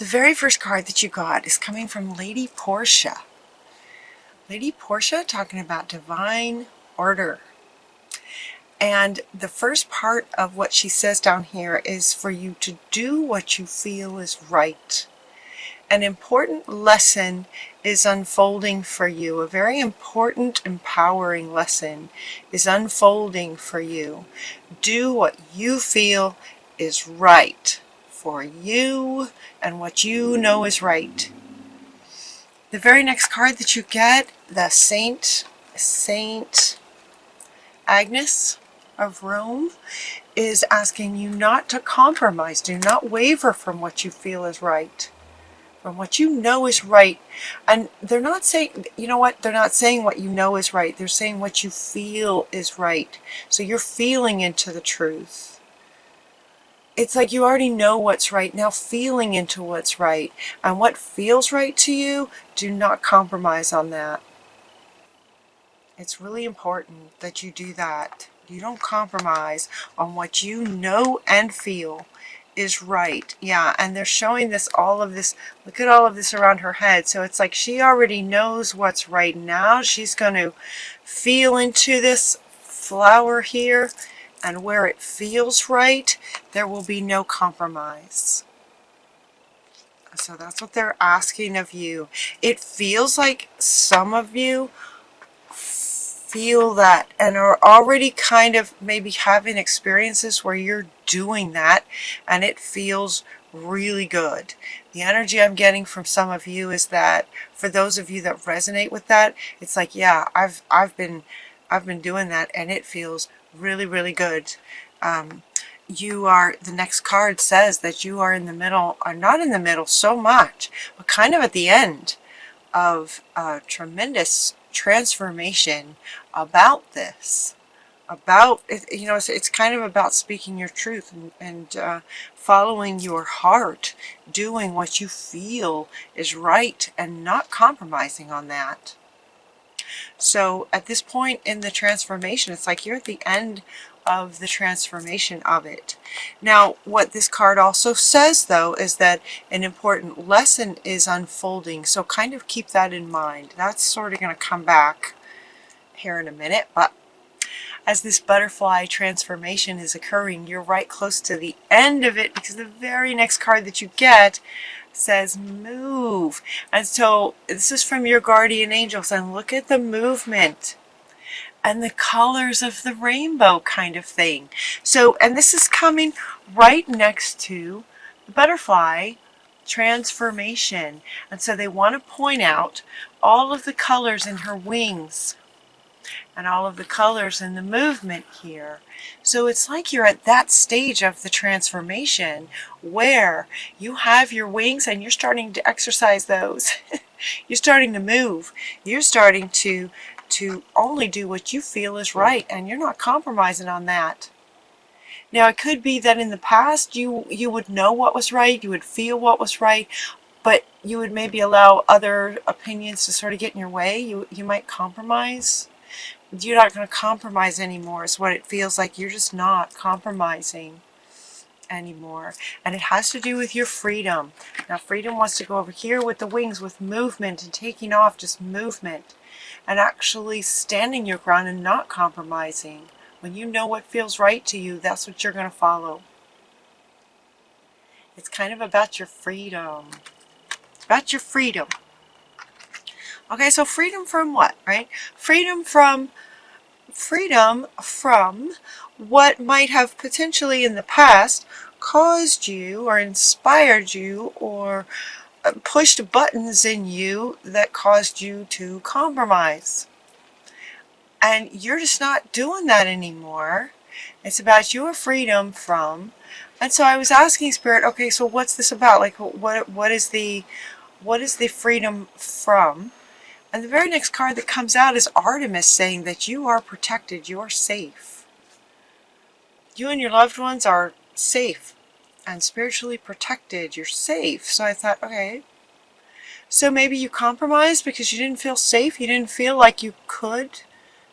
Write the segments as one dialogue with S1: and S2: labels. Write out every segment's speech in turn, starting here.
S1: The very first card that you got is coming from Lady Portia. Lady Portia talking about divine order. And the first part of what she says down here is for you to do what you feel is right. An important lesson is unfolding for you. A very important, empowering lesson is unfolding for you. Do what you feel is right for you and what you know is right. The very next card that you get, the Saint Agnes of Rome, is asking you not to compromise. Do not waver from what you feel is right, from what you know is right. And they're not saying, you know what, they're not saying what you know is right. They're saying what you feel is right. So you're feeling into the truth. It's like you already know what's right, now feeling into what's right. And what feels right to you, do not compromise on that. It's really important that you do that. You don't compromise on what you know and feel is right. Yeah, and they're showing this, all of this, look at all of this around her head. So it's like she already knows what's right now. She's going to feel into this flower here, and where it feels right, there will be no compromise. So that's what they're asking of you. It feels like some of you feel that and are already kind of maybe having experiences where you're doing that and it feels really good. The energy I'm getting from some of you is that for those of you that resonate with that, it's like, yeah, I've been doing that and it feels really, really good. You are, the next card says that you are in the middle, or not in the middle so much, but kind of at the end of a tremendous transformation about this. About, you know, it's kind of about speaking your truth and following your heart, doing what you feel is right and not compromising on that. So at this point in the transformation, it's like you're at the end of the transformation of it. Now, what this card also says, though, is that an important lesson is unfolding. So kind of keep that in mind. That's sort of going to come back here in a minute. But as this butterfly transformation is occurring, you're right close to the end of it, because the very next card that you get says move. And so this is from your guardian angels, and look at the movement and the colors of the rainbow kind of thing. So, and this is coming right next to the butterfly transformation. And so they want to point out all of the colors in her wings and all of the colors in the movement here. So it's like you're at that stage of the transformation where you have your wings and you're starting to exercise those. You're starting to move. You're starting to only do what you feel is right, and you're not compromising on that. Now, it could be that in the past you would know what was right, you would feel what was right, but you would maybe allow other opinions to sort of get in your way. You might compromise. You're not going to compromise anymore, is what it feels like. You're just not compromising anymore. And it has to do with your freedom. Now, freedom wants to go over here with the wings, with movement and taking off, just movement. And actually standing your ground and not compromising. When you know what feels right to you, that's what you're going to follow. It's kind of about your freedom. It's about your freedom. Okay, so freedom from what, right? Freedom from what might have potentially in the past caused you or inspired you or pushed buttons in you that caused you to compromise. And you're just not doing that anymore. It's about your freedom from. And so I was asking Spirit, okay, so what's this about? Like, what is the freedom from? And the very next card that comes out is Artemis, saying that you are protected, you are safe. You and your loved ones are safe and spiritually protected. You're safe. So I thought, okay, so maybe you compromised because you didn't feel safe. You didn't feel like you could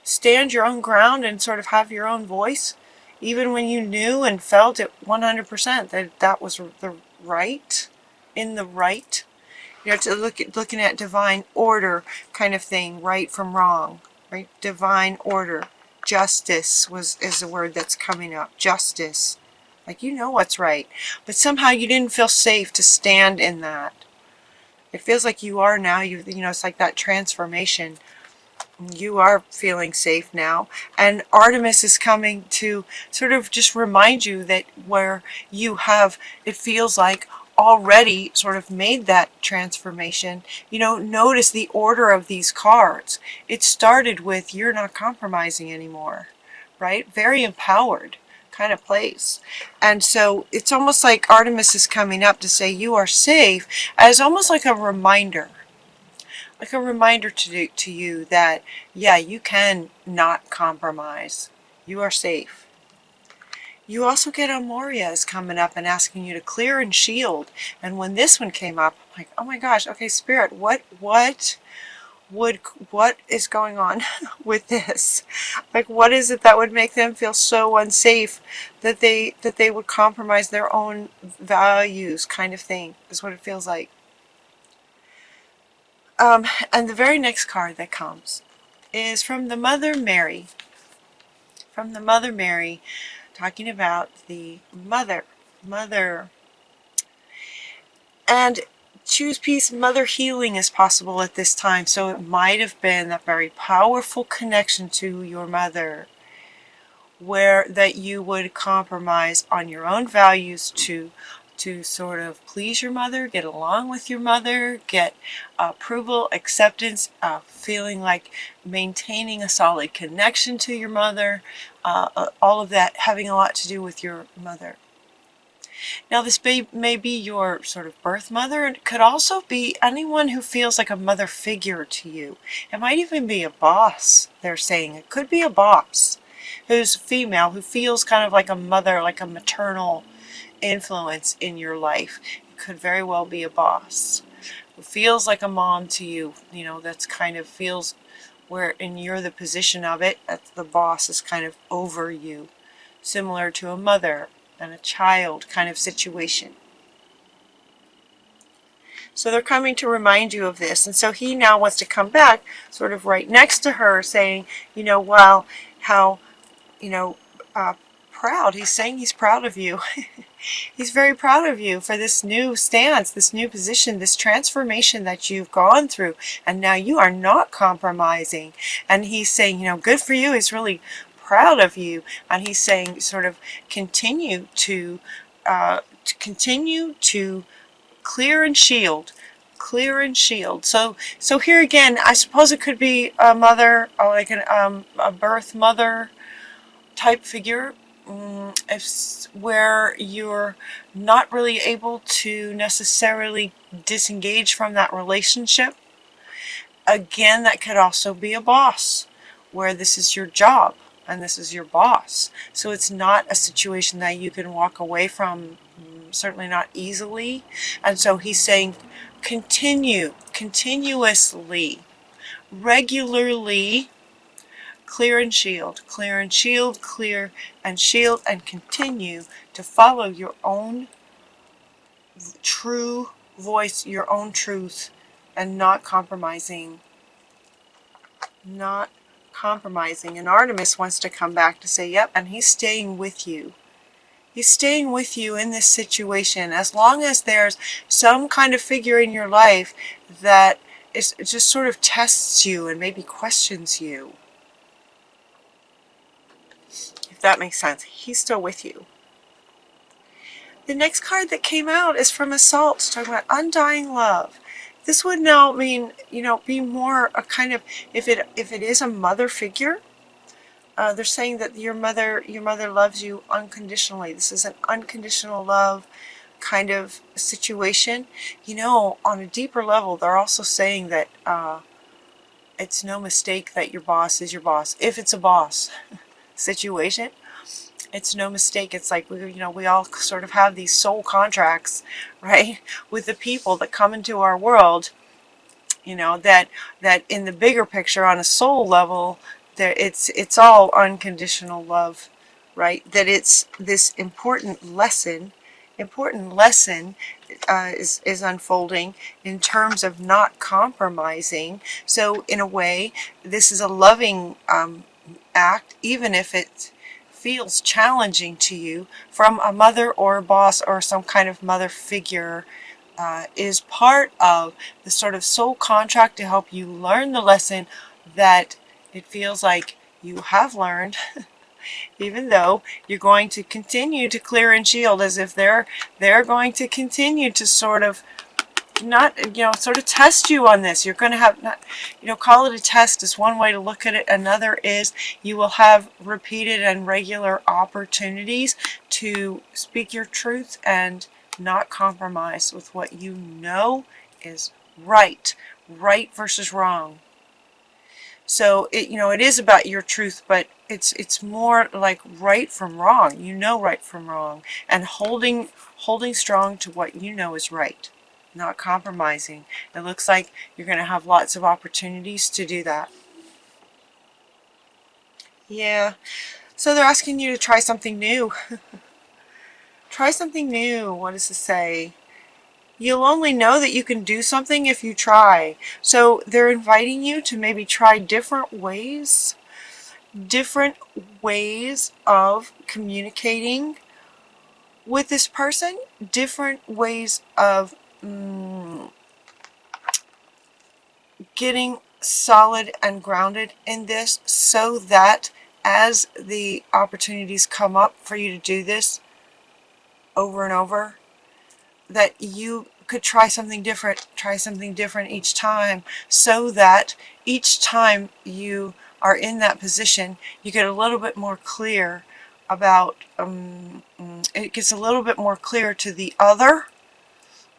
S1: stand your own ground and sort of have your own voice, even when you knew and felt it 100% that that was the right in the right. You know, to looking at divine order kind of thing, right from wrong, right? Divine order. Justice is the word that's coming up. Justice. Like, you know what's right. But somehow you didn't feel safe to stand in that. It feels like you are now. You know, it's like that transformation. You are feeling safe now. And Artemis is coming to sort of just remind you that where you have, it feels like, already sort of made that transformation. You know, notice the order of these cards. It started with you're not compromising anymore, right? Very empowered kind of place. And so it's almost like Artemis is coming up to say you are safe, as almost like a reminder. Like a reminder to you that, yeah, you can not compromise. You are safe. You also get Amoria is coming up and asking you to clear and shield. And when this one came up, I'm like, oh my gosh, okay, Spirit, what is going on with this? Like, what is it that would make them feel so unsafe that they would compromise their own values, kind of thing, is what it feels like. And the very next card that comes is from the Mother Mary. From the Mother Mary, talking about the mother. And choose peace, mother healing is possible at this time. So it might have been that very powerful connection to your mother, where that you would compromise on your own values to sort of please your mother, get along with your mother, get approval, acceptance, feeling like maintaining a solid connection to your mother, all of that having a lot to do with your mother. Now this may be your sort of birth mother, and it could also be anyone who feels like a mother figure to you. It might even be a boss, they're saying. It could be a boss who's female, who feels kind of like a mother, like a maternal influence in your life. It could very well be a boss who feels like a mom to you, you know, that's kind of feels where, and you're the position of it, that the boss is kind of over you, similar to a mother and a child kind of situation. So they're coming to remind you of this. And so he now wants to come back sort of right next to her saying, you know, well, how, you know, proud. He's saying he's proud of you. He's very proud of you for this new stance, this new position, this transformation that you've gone through. And now you are not compromising. And he's saying, you know, good for you. He's really proud of you. And he's saying sort of continue to clear and shield. Clear and shield. So here again, I suppose it could be a mother, or like a birth mother type figure, where you're not really able to necessarily disengage from that relationship. Again, that could also be a boss, where this is your job and this is your boss. So it's not a situation that you can walk away from, certainly not easily. And so he's saying continuously, regularly, clear and shield, clear and shield, clear and shield, and continue to follow your own true voice, your own truth, and not compromising. Not compromising. And Artemis wants to come back to say, yep, and he's staying with you. He's staying with you in this situation as long as there's some kind of figure in your life that is just sort of tests you and maybe questions you. If that makes sense. He's still with you. The next card that came out is from Assault, talking about undying love. This would now mean, you know, be more a kind of, if it is a mother figure, they're saying that your mother loves you unconditionally. This is an unconditional love kind of situation. You know, on a deeper level, they're also saying that it's no mistake that your boss is your boss. If it's a boss situation, it's no mistake. It's like, we all sort of have these soul contracts, right, with the people that come into our world, you know, that in the bigger picture, on a soul level, it's all unconditional love, right? That it's this important lesson is unfolding in terms of not compromising. So in a way, this is a loving act, even if it feels challenging to you, from a mother or a boss or some kind of mother figure. Is part of the sort of soul contract to help you learn the lesson that it feels like you have learned, even though you're going to continue to clear and shield, as if they're going to continue to sort of sort of test you on this. You're going to have, not, call it a test is one way to look at it. Another is you will have repeated and regular opportunities to speak your truth and not compromise with what you know is right versus wrong. So it is about your truth, but it's more like right from wrong. Right from wrong, and holding strong to what you know is right, not compromising. It looks like you're going to have lots of opportunities to do that. Yeah. So they're asking you to try something new. Try something new. What does it say? You'll only know that you can do something if you try. So they're inviting you to maybe try different ways of communicating with this person, different ways of getting solid and grounded in this, so that as the opportunities come up for you to do this over and over, that you could try something different each time, so that each time you are in that position, you get a little bit more clear about, it gets a little bit more clear to the other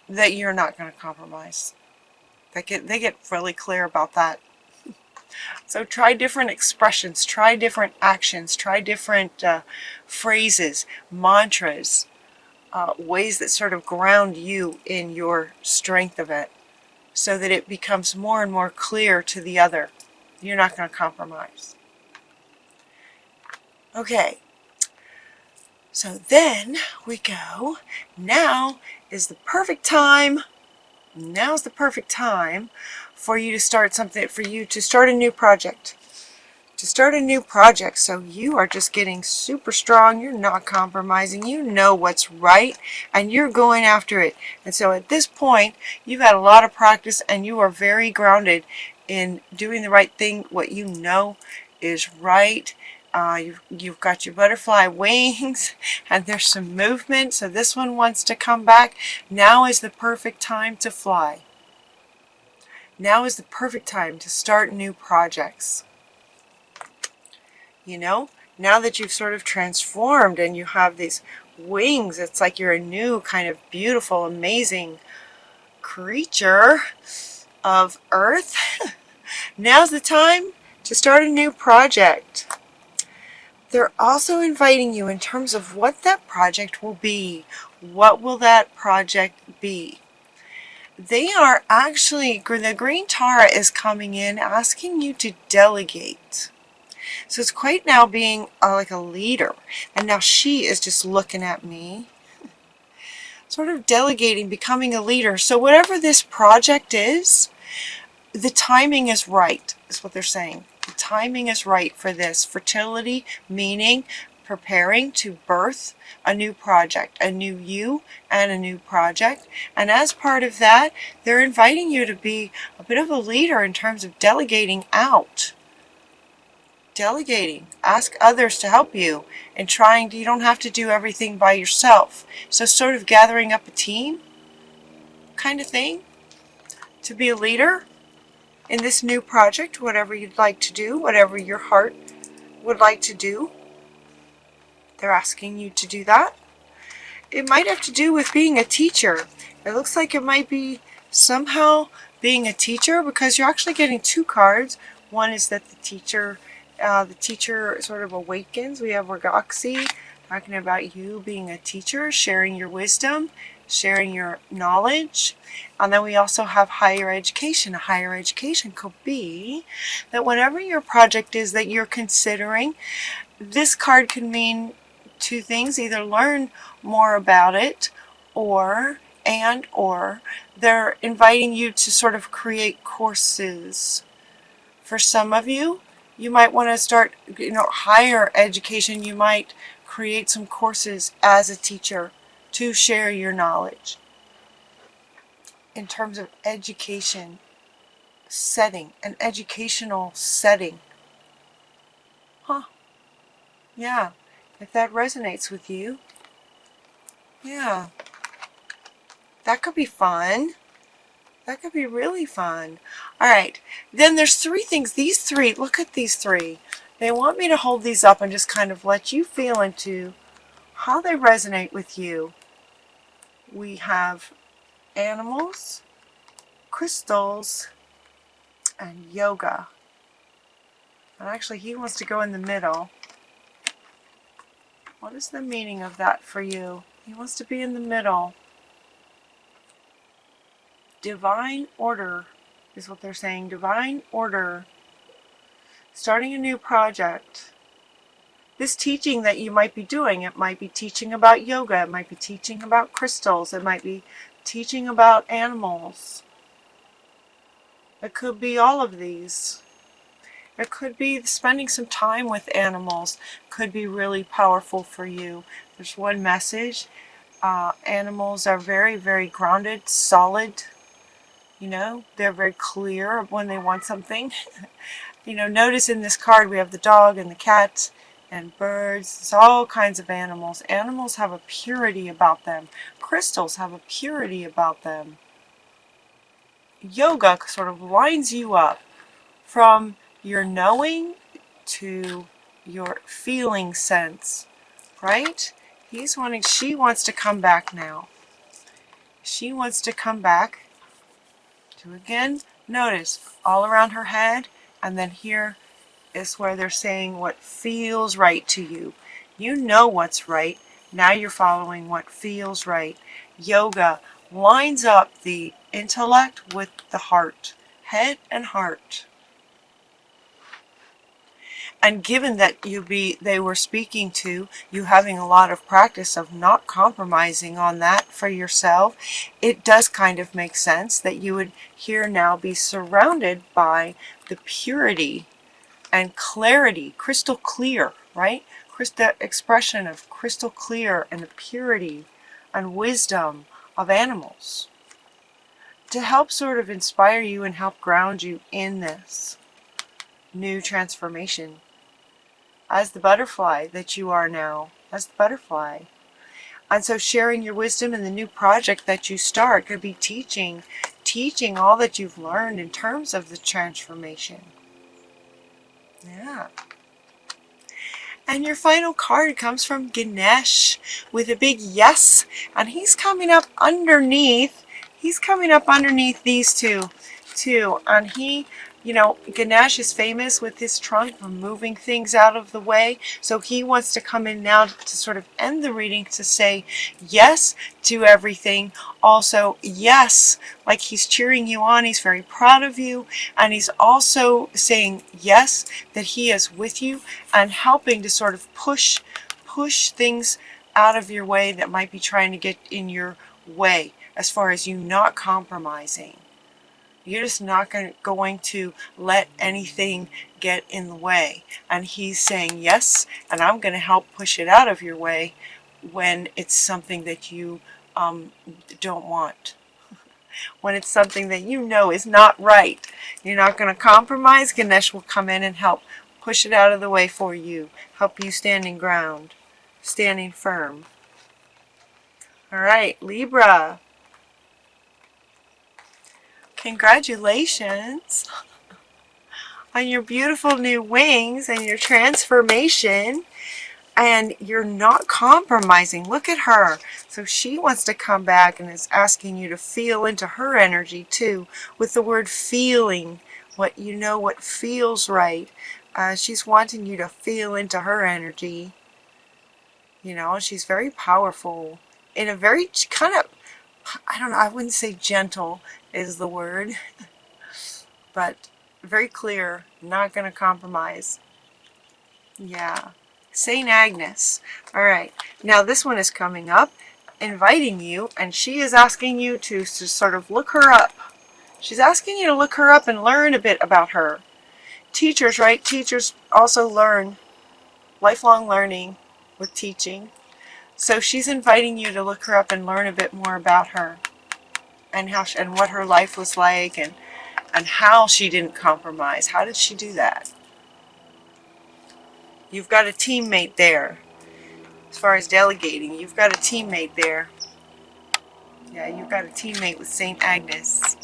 S1: that you're not going to compromise. They get really clear about that. So try different expressions, try different actions, try different phrases, mantras, ways that sort of ground you in your strength of it, so that it becomes more and more clear to the other. You're not going to compromise. Okay. So then we go, now is the perfect time. Now's the perfect time for you to start something, for you to start a new project. So you are just getting super strong. You're not compromising. You know what's right, and you're going after it. And so at this point, you've had a lot of practice, and you are very grounded in doing the right thing, what you know is right. You've got your butterfly wings, and there's some movement. So this one wants to come back. Now is the perfect time to fly. Now is the perfect time to start new projects. Now that you've sort of transformed and you have these wings, it's like you're a new kind of beautiful, amazing creature of Earth. Now's the time to start a new project. They're also inviting you in terms of what that project will be. What will that project be? They are actually, the green Tara is coming in asking you to delegate. So it's quite now being like a leader. And now she is just looking at me, sort of delegating, becoming a leader. So whatever this project is, the timing is right, is what they're saying. The timing is right for this. Fertility, meaning preparing to birth a new project, a new you and a new project. And as part of that, they're inviting you to be a bit of a leader in terms of delegating out. Delegating. Ask others to help you, and you don't have to do everything by yourself. So sort of gathering up a team kind of thing to be a leader in this new project, whatever you'd like to do, whatever your heart would like to do. They're asking you to do that. It might have to do with being a teacher. It looks like it might be somehow being a teacher, because you're actually getting two cards. One is that the teacher sort of awakens. We have Regoxi talking about you being a teacher, sharing your wisdom, sharing your knowledge. And then we also have higher education. Higher education could be that whatever your project is that you're considering, this card can mean two things: either learn more about it, or and or they're inviting you to sort of create courses. For some of you, you might want to start, higher education. You might create some courses as a teacher to share your knowledge. In terms of education setting, an educational setting. Huh. Yeah. If that resonates with you, yeah. That could be fun. That could be really fun. All right. Then there's 3 things. These 3, look at these 3. They want me to hold these up and just kind of let you feel into how they resonate with you. We have animals, crystals, and yoga. And actually, he wants to go in the middle. What is the meaning of that for you? He wants to be in the middle. Divine order is what they're saying. Divine order. Starting a new project. This teaching that you might be doing, it might be teaching about yoga, it might be teaching about crystals, it might be teaching about animals. It could be all of these. It could be spending some time with animals, could be really powerful for you. There's one message. Animals are very, very grounded, solid. They're very clear when they want something. Notice in this card we have the dog and the cat and birds. It's all kinds of animals. Animals have a purity about them. Crystals have a purity about them. Yoga sort of lines you up from your knowing to your feeling sense, right? She wants to come back now. She wants to come back to, again, notice all around her head, and then here is where they're saying what feels right to you. You know what's right. Now you're following what feels right. Yoga lines up the intellect with the heart, head and heart. And given that they were speaking to you having a lot of practice of not compromising on that for yourself, it does kind of make sense that you would here now be surrounded by the purity and clarity, crystal clear, right? The expression of crystal clear and the purity and wisdom of animals to help sort of inspire you and help ground you in this new transformation. As the butterfly that you are now, as the butterfly. And so sharing your wisdom in the new project that you start could be teaching all that you've learned in terms of the transformation. Yeah. And your final card comes from Ganesh with a big yes. And he's coming up underneath. He's coming up underneath these two, too. And Ganesh is famous with his trunk for moving things out of the way. So he wants to come in now to sort of end the reading to say yes to everything. Also, yes, like he's cheering you on. He's very proud of you. And he's also saying yes, that he is with you and helping to sort of push things out of your way that might be trying to get in your way as far as you not compromising. You're just not going to let anything get in the way. And he's saying yes, and I'm going to help push it out of your way when it's something that you don't want. When it's something that you know is not right. You're not going to compromise. Ganesh will come in and help push it out of the way for you. Help you standing ground, standing firm. All right, Libra. Congratulations on your beautiful new wings and your transformation. And you're not compromising. Look at her. So she wants to come back and is asking you to feel into her energy too, with the word feeling, what feels right. She's wanting you to feel into her energy. She's very powerful in a very kind of, I don't know, I wouldn't say gentle is the word, but very clear, not going to compromise. Yeah. St. Agnes. All right. Now this one is coming up. inviting you, and she is asking you to sort of look her up. She's asking you to look her up and learn a bit about her. Teachers, right? Teachers also learn, lifelong learning with teaching. So she's inviting you to look her up and learn a bit more about her, and how and what her life was like, and how she didn't compromise. How did she do that? You've got a teammate there. As far as delegating, you've got a teammate there. Yeah, you've got a teammate with St. Agnes.